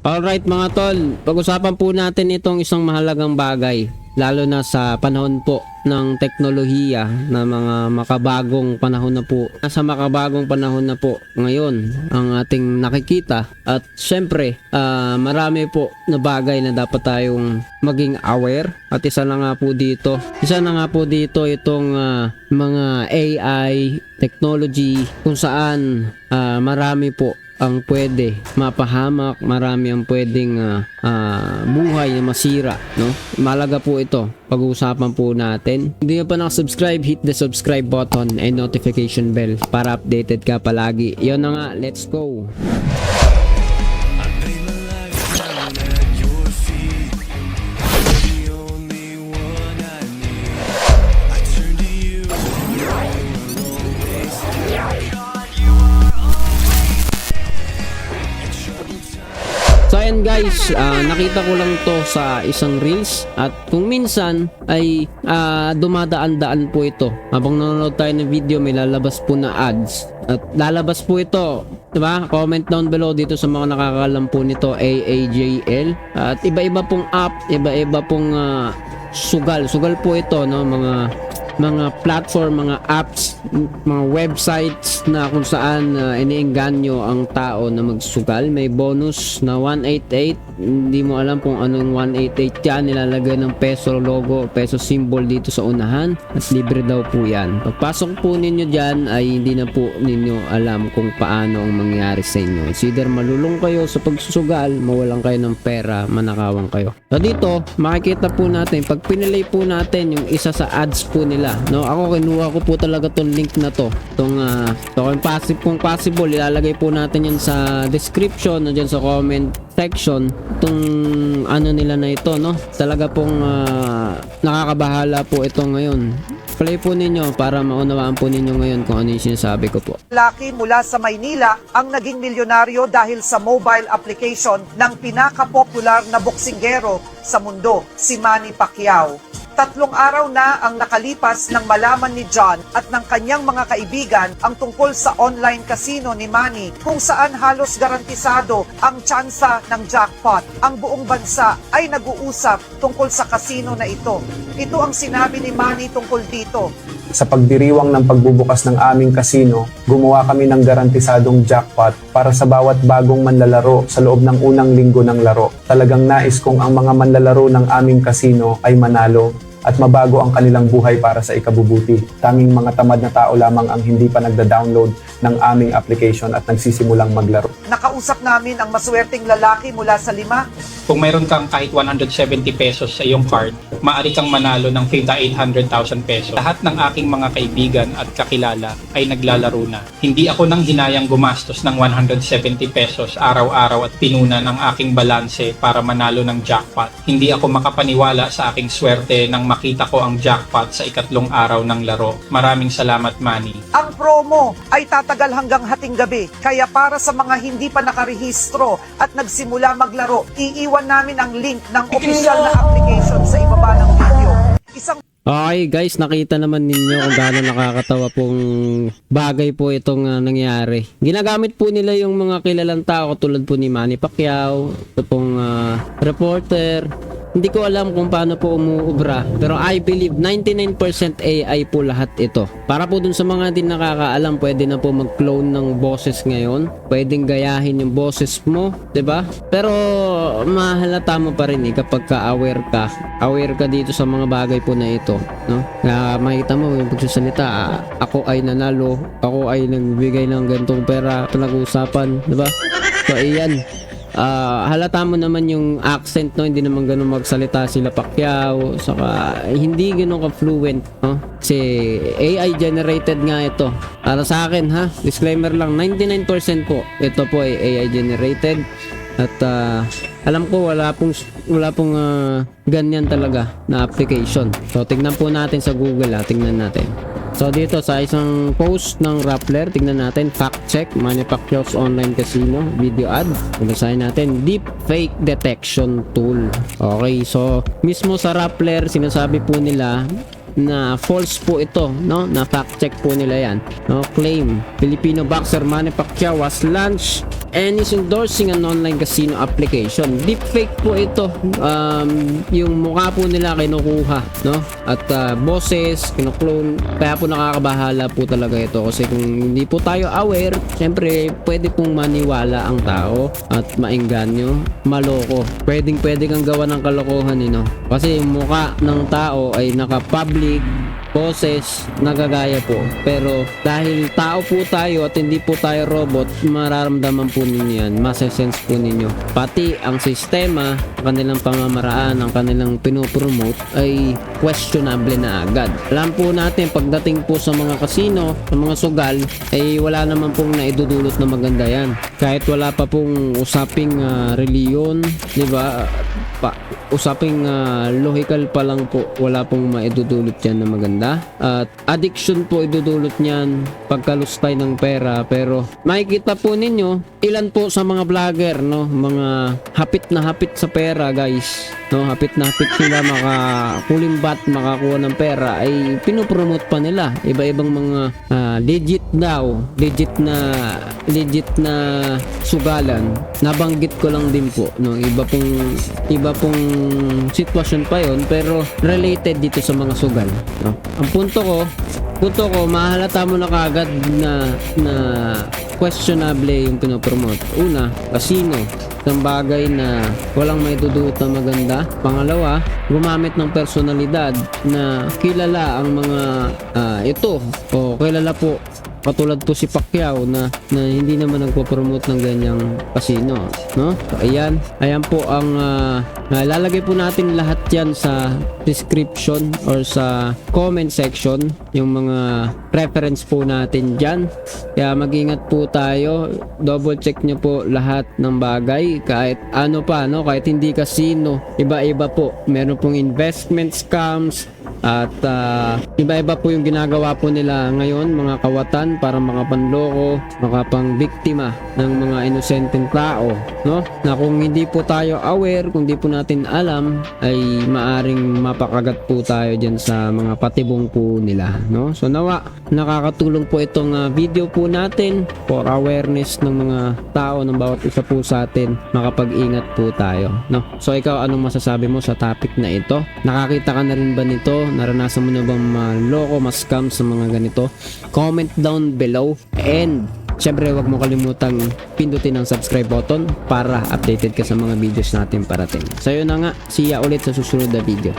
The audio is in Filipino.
Alright mga tol, pag-usapan po natin itong isang mahalagang bagay, lalo na sa panahon po ng teknolohiya na mga makabagong panahon na po. Nasa makabagong panahon na po ngayon ang ating nakikita at syempre marami po na bagay na dapat tayong maging aware at isa na nga po dito itong mga AI technology kung saan marami po ang pwede mapahamak, marami ang pwedeng buhay na masira, no? Malaga po ito, pag-uusapan po natin. Hindi ka pa nakasubscribe, hit the subscribe button and notification bell para updated ka palagi. Yun na nga, let's go! So ayan guys, nakita ko lang to sa isang reels at kung minsan ay dumadaan-daan po ito. Habang nanonood tayo ng video may lalabas po na ads at lalabas po ito, diba? Comment down below dito sa mga nakakalam po nito, AAJL at iba-iba pong app, iba-iba pong sugal po ito, no? Mga platform, mga apps, mga websites na kung saan iniengganyo ang tao na magsugal. May bonus na 188. Hindi mo alam kung anong 188 yan. Nilalagay ng peso logo, peso symbol dito sa unahan at libre daw po yan. Pagpasok po ninyo dyan ay hindi na po ninyo alam kung paano ang mangyari sa inyo. It's either malulong kayo sa pagsusugal, mawalan kayo ng pera, manakawan kayo. So dito, makikita po natin, pag pinilay po natin yung isa sa ads po nila, no, ako kinuha ko po talaga tong link na to, kung possible ilalagay po natin yan sa description o dyan sa comment section itong ano nila na ito, no, talaga pong nakakabahala po ito ngayon. Play po ninyo para maunawaan po ninyo ngayon kung ano yung sinasabi ko po. Lalaki mula sa Maynila ang naging milyonaryo dahil sa mobile application ng pinakapopular na boksingero sa mundo, si Manny Pacquiao. 3 araw na ang nakalipas nang malaman ni John at ng kanyang mga kaibigan ang tungkol sa online casino ni Manny kung saan halos garantisado ang tsansa ng jackpot. Ang buong bansa ay nag-uusap tungkol sa casino na ito. Ito ang sinabi ni Manny tungkol dito. Sa pagdiriwang ng pagbubukas ng aming kasino, gumawa kami ng garantisadong jackpot para sa bawat bagong manlalaro sa loob ng unang linggo ng laro. Talagang nais kong ang mga manlalaro ng aming kasino ay manalo at mabago ang kanilang buhay para sa ikabubuti. Tanging mga tamad na tao lamang ang hindi pa nagda-download ng aming application at nagsisimulang maglaro. Nakausap namin ang maswerteng lalaki mula sa 5. Kung mayroon kang kahit 170 pesos sa iyong card, maaari kang manalo ng 800,000 pesos. Lahat ng aking mga kaibigan at kakilala ay naglalaro na. Hindi ako nang hinayang gumastos ng 170 pesos araw-araw at pinuna ng aking balanse para manalo ng jackpot. Hindi ako makapaniwala sa aking swerte nang makita ko ang jackpot sa 2nd araw ng laro. Maraming salamat, Manny. Ang promo ay tatagal hanggang hating gabi, kaya para sa mga hindi pa nakarehistro at nagsimula maglaro, iiwan namin ang link ng opisyal na application sa ibaba ng video. Okay guys, nakita naman ninyo kung gaano nakakatawa pong bagay po itong nangyari. Ginagamit po nila yung mga kilalang tao tulad po ni Manny Pacquiao, ito pong reporter. Hindi ko alam kung paano po umuubra, pero I believe 99% AI po lahat ito. Para po dun sa mga din nakakaalam, pwede na po mag-clone ng boses ngayon. Pwedeng gayahin yung boses mo, 'di ba? Pero mahalata mo pa rin kapag ka-aware ka dito sa mga bagay po na ito, no? Na makita mo yung pagsasalita, ako ay nanalo, ako ay nagbigay ng ganitong pera, pinag-uusapan, 'di ba? So ayan. Halata mo naman yung accent, no? Hindi naman ganun magsalita sila Pacquiao, saka hindi ganun ka-fluent, no? Kasi AI generated nga ito. Para sa akin, ha? Disclaimer lang, 99% po ito po ay AI generated. At alam ko wala pong ganyan talaga na application. So tingnan po natin sa Google, tingnan natin. So dito sa isang post ng Rappler, tingnan natin, fact check, Manny Pacquiao's online casino video ad. Basahin natin, deep fake detection tool. Okay, so mismo sa Rappler sinasabi po nila na false po ito, no? Na fact check po nila yan, no? Claim Filipino boxer Manny Pacquiao was launched and is endorsing an online casino application. Deepfake po ito. Yung mukha po nila kinukuha, no? At boses, kinuklone. Kaya po nakakabahala po talaga ito kasi kung hindi po tayo aware, syempre pwede pong maniwala ang tao at maengganyo, maloko. Pwede kang gawa ng kalokohan, no? Kasi yung mukha ng tao ay naka-public, boses, nagagaya po. Pero dahil tao po tayo at hindi po tayo robot, mararamdaman po ninyo yan, masasense po ninyo. Pati ang sistema, kanilang pamamaraan, ang kanilang pinopromote ay questionable na agad. Alam po natin, pagdating po sa mga kasino, sa mga sugal, ay wala naman pong naidudulot na maganda yan. Kahit wala pa pong usaping reliyon, di ba? Usaping logical pa lang po, wala pong maidudulot yan na maganda. At addiction po idudulot niyan, pagkalustay ng pera. Pero makikita po ninyo, ilan po sa mga vlogger, no, mga hapit na hapit sa pera, guys, no, hapit na hapit sila makakulimbat, makakuha ng pera, ay pinopromote pa nila iba-ibang mga legit na sugalan. Nabanggit ko lang din po, no, iba pong sitwasyon pa yon, pero related dito sa mga sugal, no. Ang punto ko, mahalata mo na kagad na questionable yung pinopromote. Una, casino, isang bagay na walang maidudulot na maganda. Pangalawa, gumamit ng personalidad na kilala ang mga ito, o kilala po, katulad po si Pacquiao na hindi naman nagpo-promote ng ganyang casino, no? So, ayan po ang lalagay po natin lahat yan sa description or sa comment section, yung mga reference po natin dyan. Kaya mag-ingat po tayo, double check nyo po lahat ng bagay, kahit ano pa, no? Kahit hindi casino, iba-iba po. Meron pong investment scams at iba-iba po yung ginagawa po nila ngayon, mga kawatan, para makapanloko, makapangbiktima ng mga inosenteng tao, no? Na kung hindi po tayo aware, kung hindi po natin alam, ay maaring mapakagat po tayo dyan sa mga patibong po nila, no? So nawa, nakakatulong po itong video po natin for awareness ng mga tao, ng bawat isa po sa atin, makapag-ingat po tayo, no? So ikaw, anong masasabi mo sa topic na ito? Nakakita ka na rin ba nito? Naranasan mo na bang maloko, ma-scam sa mga ganito? Comment down below, and syempre huwag mo kalimutang pindutin ang subscribe button para updated ka sa mga videos natin parating. So yun na nga, see ya ulit sa susunod na video.